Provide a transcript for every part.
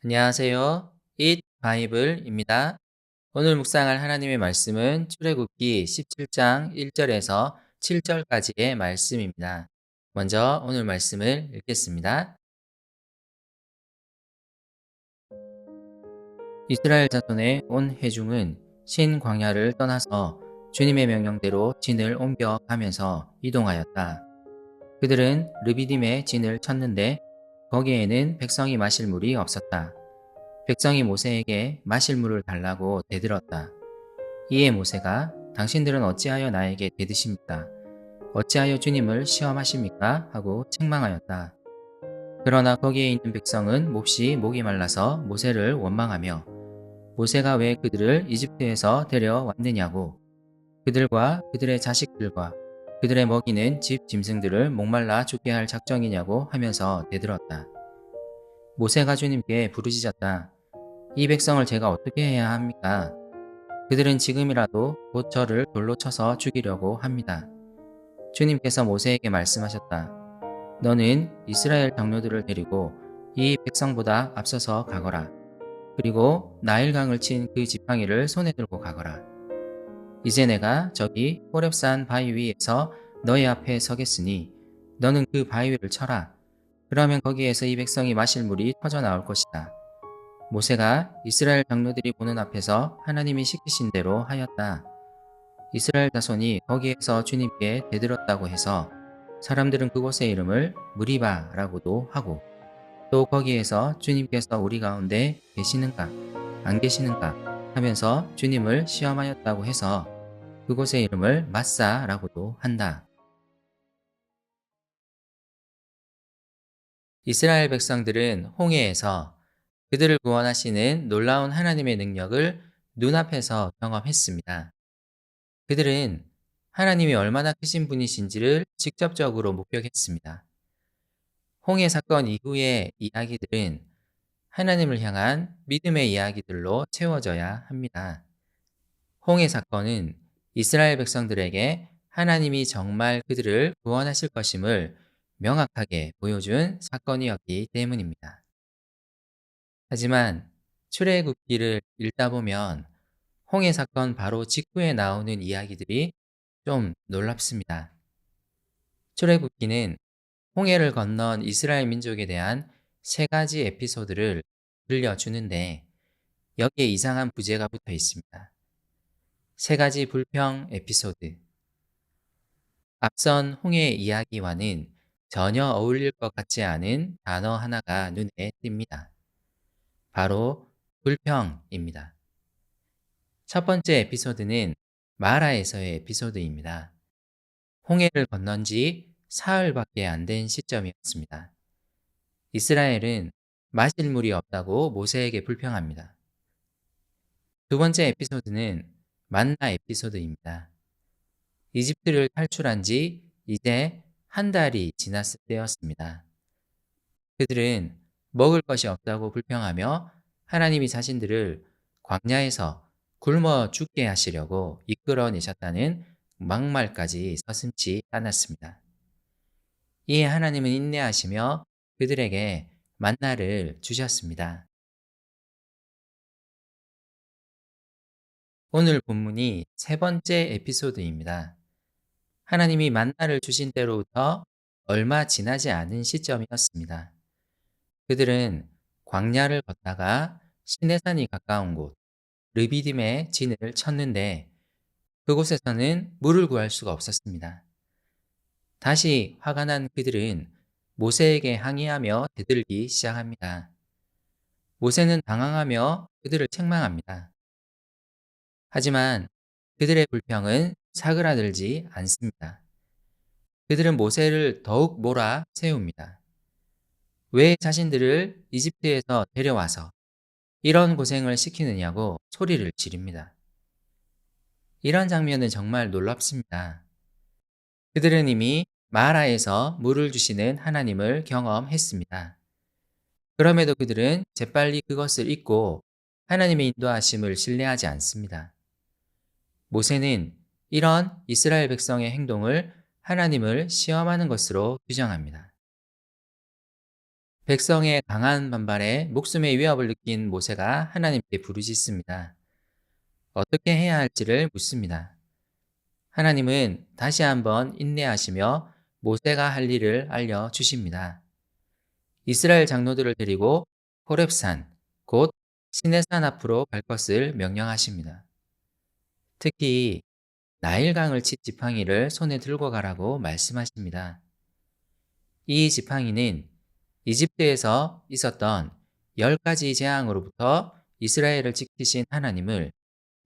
안녕하세요. Eat 바이블입니다. 오늘 묵상할 하나님의 말씀은 출애굽기 17장 1절에서 7절까지의 말씀입니다. 먼저 오늘 말씀을 읽겠습니다. 이스라엘 자손의 온 회중은 신 광야를 떠나서 주님의 명령대로 진을 옮겨가면서 이동하였다. 그들은 르비딤의 진을 쳤는데 거기에는 백성이 마실 물이 없었다. 백성이 모세에게 마실 물을 달라고 대들었다. 이에 모세가 당신들은 어찌하여 나에게 대드십니까? 어찌하여 주님을 시험하십니까? 하고 책망하였다. 그러나 거기에 있는 백성은 몹시 목이 말라서 모세를 원망하며 모세가 왜 그들을 이집트에서 데려왔느냐고 그들과 그들의 자식들과 그들의 먹이는 집 짐승들을 목말라 죽게 할 작정이냐고 하면서 대들었다. 모세가 주님께 부르짖었다. 이 백성을 제가 어떻게 해야 합니까? 그들은 지금이라도 곧 저를 돌로 쳐서 죽이려고 합니다. 주님께서 모세에게 말씀하셨다. 너는 이스라엘 장로들을 데리고 이 백성보다 앞서서 가거라. 그리고 나일강을 친 그 지팡이를 손에 들고 가거라. 이제 내가 저기 호렙산 바위 위에서 너희 앞에 서겠으니 너는 그 바위 위를 쳐라. 그러면 거기에서 이 백성이 마실 물이 터져 나올 것이다. 모세가 이스라엘 장로들이 보는 앞에서 하나님이 시키신 대로 하였다. 이스라엘 자손이 거기에서 주님께 대들었다고 해서 사람들은 그곳의 이름을 무리바라고도 하고 또 거기에서 주님께서 우리 가운데 계시는가 안 계시는가 하면서 주님을 시험하였다고 해서 그곳의 이름을 마사라고도 한다. 이스라엘 백성들은 홍해에서 그들을 구원하시는 놀라운 하나님의 능력을 눈앞에서 경험했습니다. 그들은 하나님이 얼마나 크신 분이신지를 직접적으로 목격했습니다. 홍해 사건 이후의 이야기들은 하나님을 향한 믿음의 이야기들로 채워져야 합니다. 홍해 사건은 이스라엘 백성들에게 하나님이 정말 그들을 구원하실 것임을 명확하게 보여준 사건이었기 때문입니다. 하지만 출애굽기를 읽다 보면 홍해 사건 바로 직후에 나오는 이야기들이 좀 놀랍습니다. 출애굽기는 홍해를 건넌 이스라엘 민족에 대한 세 가지 에피소드를 들려주는데 여기에 이상한 부제가 붙어 있습니다. 세 가지 불평 에피소드. 앞선 홍해 이야기와는 전혀 어울릴 것 같지 않은 단어 하나가 눈에 띕니다. 바로 불평입니다. 첫 번째 에피소드는 마라에서의 에피소드입니다. 홍해를 건넌 지 사흘밖에 안 된 시점이었습니다. 이스라엘은 마실 물이 없다고 모세에게 불평합니다. 두 번째 에피소드는 만나 에피소드입니다. 이집트를 탈출한 지 이제 한 달이 지났을 때였습니다. 그들은 먹을 것이 없다고 불평하며 하나님이 자신들을 광야에서 굶어 죽게 하시려고 이끌어내셨다는 막말까지 서슴지 않았습니다. 이에 하나님은 인내하시며 그들에게 만나를 주셨습니다. 오늘 본문이 세 번째 에피소드입니다. 하나님이 만나를 주신 때로부터 얼마 지나지 않은 시점이었습니다. 그들은 광야를 걷다가 시내산이 가까운 곳 르비딤의 진을 쳤는데 그곳에서는 물을 구할 수가 없었습니다. 다시 화가 난 그들은 모세에게 항의하며 대들기 시작합니다. 모세는 당황하며 그들을 책망합니다. 하지만 그들의 불평은 사그라들지 않습니다. 그들은 모세를 더욱 몰아 세웁니다. 왜 자신들을 이집트에서 데려와서 이런 고생을 시키느냐고 소리를 지릅니다. 이런 장면은 정말 놀랍습니다. 그들은 이미 마라에서 물을 주시는 하나님을 경험했습니다. 그럼에도 그들은 재빨리 그것을 잊고 하나님의 인도하심을 신뢰하지 않습니다. 모세는 이런 이스라엘 백성의 행동을 하나님을 시험하는 것으로 규정합니다. 백성의 강한 반발에 목숨의 위협을 느낀 모세가 하나님께 부르짖습니다. 어떻게 해야 할지를 묻습니다. 하나님은 다시 한번 인내하시며 모세가 할 일을 알려주십니다. 이스라엘 장로들을 데리고 호렙산, 곧 시내산 앞으로 갈 것을 명령하십니다. 특히 나일강을 치 지팡이를 손에 들고 가라고 말씀하십니다. 이 지팡이는 이집트에서 있었던 10가지 재앙으로부터 이스라엘을 지키신 하나님을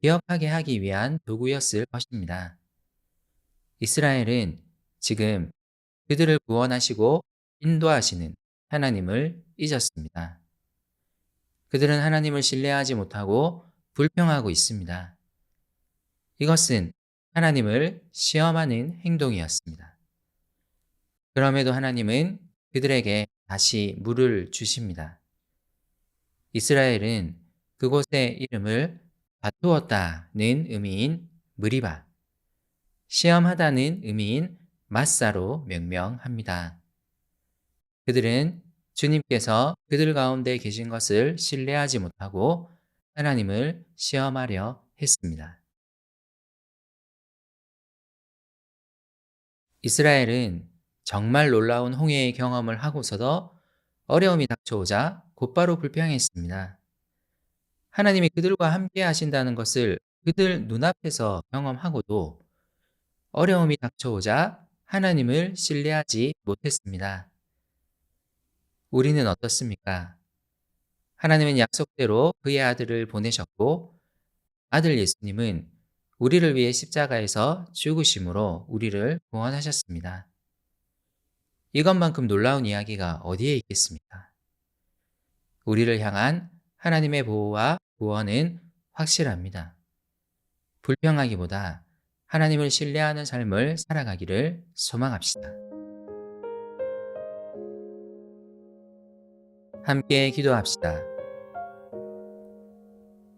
기억하게 하기 위한 도구였을 것입니다. 이스라엘은 지금 그들을 구원하시고 인도하시는 하나님을 잊었습니다. 그들은 하나님을 신뢰하지 못하고 불평하고 있습니다. 이것은 하나님을 시험하는 행동이었습니다. 그럼에도 하나님은 그들에게 다시 물을 주십니다. 이스라엘은 그곳의 이름을 다투었다는 의미인 무리바, 시험하다는 의미인 마사로 명명합니다. 그들은 주님께서 그들 가운데 계신 것을 신뢰하지 못하고 하나님을 시험하려 했습니다. 이스라엘은 정말 놀라운 홍해의 경험을 하고서도 어려움이 닥쳐오자 곧바로 불평했습니다. 하나님이 그들과 함께 하신다는 것을 그들 눈앞에서 경험하고도 어려움이 닥쳐오자 하나님을 신뢰하지 못했습니다. 우리는 어떻습니까? 하나님은 약속대로 그의 아들을 보내셨고 아들 예수님은 우리를 위해 십자가에서 죽으심으로 우리를 구원하셨습니다. 이것만큼 놀라운 이야기가 어디에 있겠습니까? 우리를 향한 하나님의 보호와 구원은 확실합니다. 불평하기보다 하나님을 신뢰하는 삶을 살아가기를 소망합시다. 함께 기도합시다.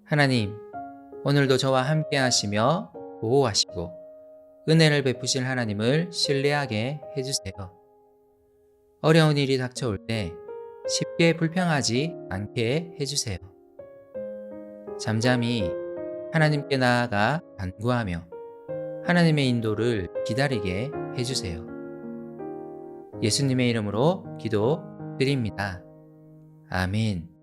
하나님, 오늘도 저와 함께 하시며 보호하시고 은혜를 베푸실 하나님을 신뢰하게 해주세요. 어려운 일이 닥쳐올 때 쉽게 불평하지 않게 해주세요. 잠잠히 하나님께 나아가 간구하며 하나님의 인도를 기다리게 해주세요. 예수님의 이름으로 기도드립니다. 아멘.